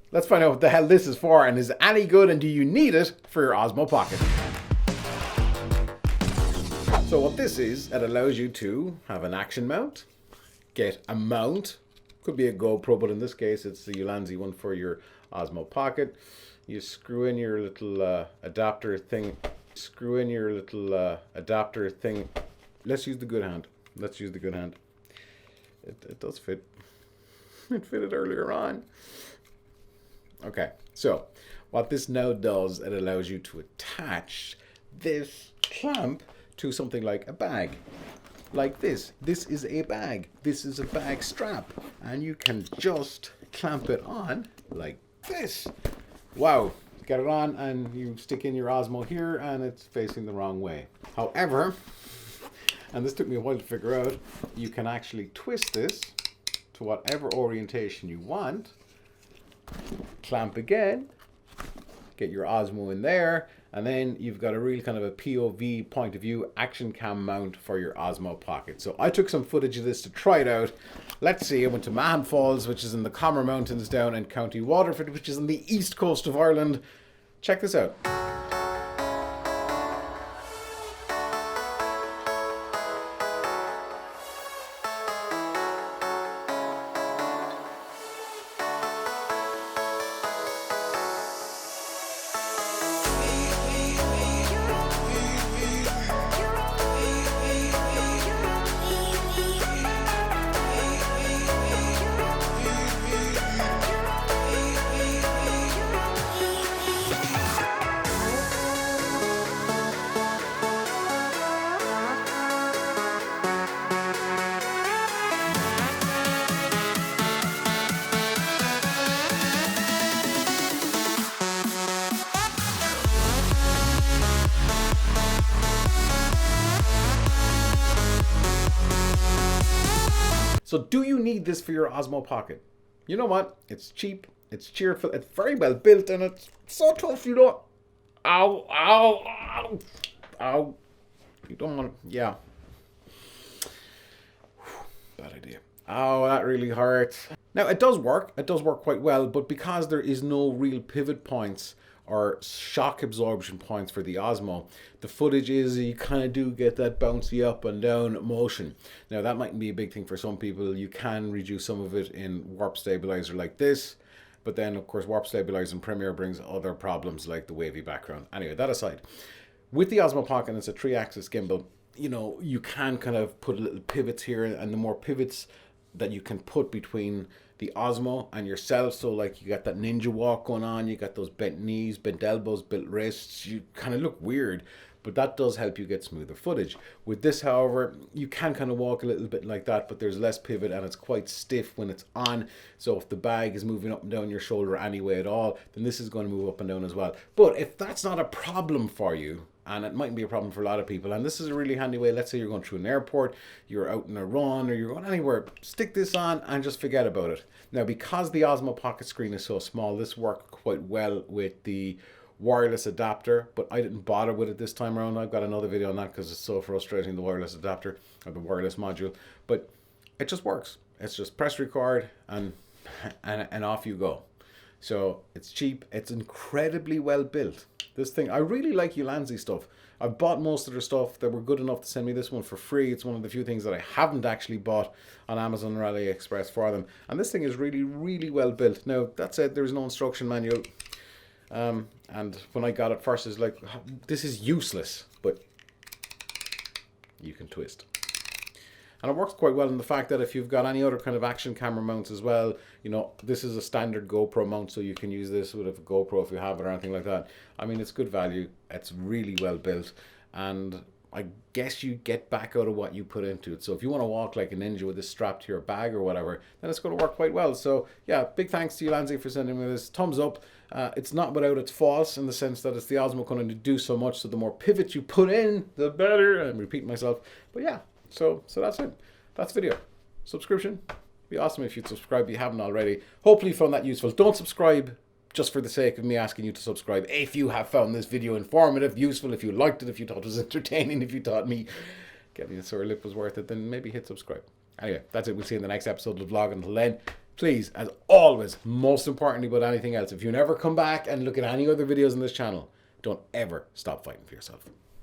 Let's find out what the hell this is for, and is it any good, and do you need it for your Osmo Pocket? So what this is, it allows you to have an action mount, get a mount, could be a GoPro, but in this case it's the Ulanzi one for your Osmo Pocket. You screw in your little adapter thing. Let's use the good hand. It does fit. It fitted earlier on. Okay, so what this now does, it allows you to attach this clamp to something like a bag. Like this. This is a bag. This is a bag strap. And you can just clamp it on like this. Wow. Get it on and you stick in your Osmo here and it's facing the wrong way. However, and this took me a while to figure out, you can actually twist this to whatever orientation you want. Clamp again, get your Osmo in there, and then you've got a real kind of a POV point of view action cam mount for your Osmo Pocket. So I took some footage of this to try it out. Let's see, I went to Mahon Falls, which is in the Comer Mountains down in County Waterford, which is on the east coast of Ireland. Check this out. So do you need this for your Osmo Pocket? You know what? It's cheap, it's cheerful, it's very well built, and it's so tough you don't... Ow, ow, ow, ow. You don't want to... Yeah. Bad idea. Oh, that really hurts. Now, it does work. It does work quite well, but because there is no real pivot points or shock absorption points for the Osmo, the footage is you kind of do get that bouncy up and down motion. Now that might be a big thing for some people. You can reduce some of it in warp stabilizer like this, but then of course warp stabilizer in Premiere brings other problems like the wavy background. Anyway, that aside, with the Osmo Pocket, it's a 3-axis gimbal, you know, you can kind of put little pivots here, and the more pivots that you can put between the Osmo and yourself, so like you got that ninja walk going on, you got those bent knees, bent elbows, bent wrists, you kind of look weird, but that does help you get smoother footage. With this, however, you can kind of walk a little bit like that, but there's less pivot and it's quite stiff when it's on, so if the bag is moving up and down your shoulder anyway at all, then this is going to move up and down as well. But if that's not a problem for you, and it might be a problem for a lot of people, and this is a really handy way. Let's say you're going through an airport, you're out on a run, or you're going anywhere, stick this on and just forget about it. Now, because the Osmo Pocket screen is so small, this worked quite well with the wireless adapter, but I didn't bother with it this time around. I've got another video on that because it's so frustrating, the wireless adapter or the wireless module, but it just works. It's just press record and off you go. So it's cheap, it's incredibly well built. This thing, I really like Ulanzi stuff. I've bought most of their stuff. They were good enough to send me this one for free. It's one of the few things that I haven't actually bought on Amazon or AliExpress for them. And this thing is really, really well built. Now, that said, there's no instruction manual. And when I got it first, it's like, this is useless. But you can twist. And it works quite well in the fact that if you've got any other kind of action camera mounts as well, you know, this is a standard GoPro mount, so you can use this with a GoPro if you have it or anything like that. I mean, it's good value. It's really well built. And I guess you get back out of what you put into it. So if you want to walk like a ninja with this strapped to your bag or whatever, then it's going to work quite well. So yeah, big thanks to Ulanzi for sending me this. Thumbs up. It's not without its faults in the sense that it's the Osmo going to do so much. So the more pivots you put in, the better. I'm repeating myself. But yeah. So that's it. That's the video. Subscription. Be awesome if you'd subscribe if you haven't already. Hopefully you found that useful. Don't subscribe just for the sake of me asking you to subscribe. If you have found this video informative, useful, if you liked it, if you thought it was entertaining, if you thought me getting a sore lip was worth it, then maybe hit subscribe. Anyway, that's it. We'll see you in the next episode of the vlog. Until then, Please, as always, most importantly about anything else, if you never come back and look at any other videos on this channel, don't ever stop fighting for yourself.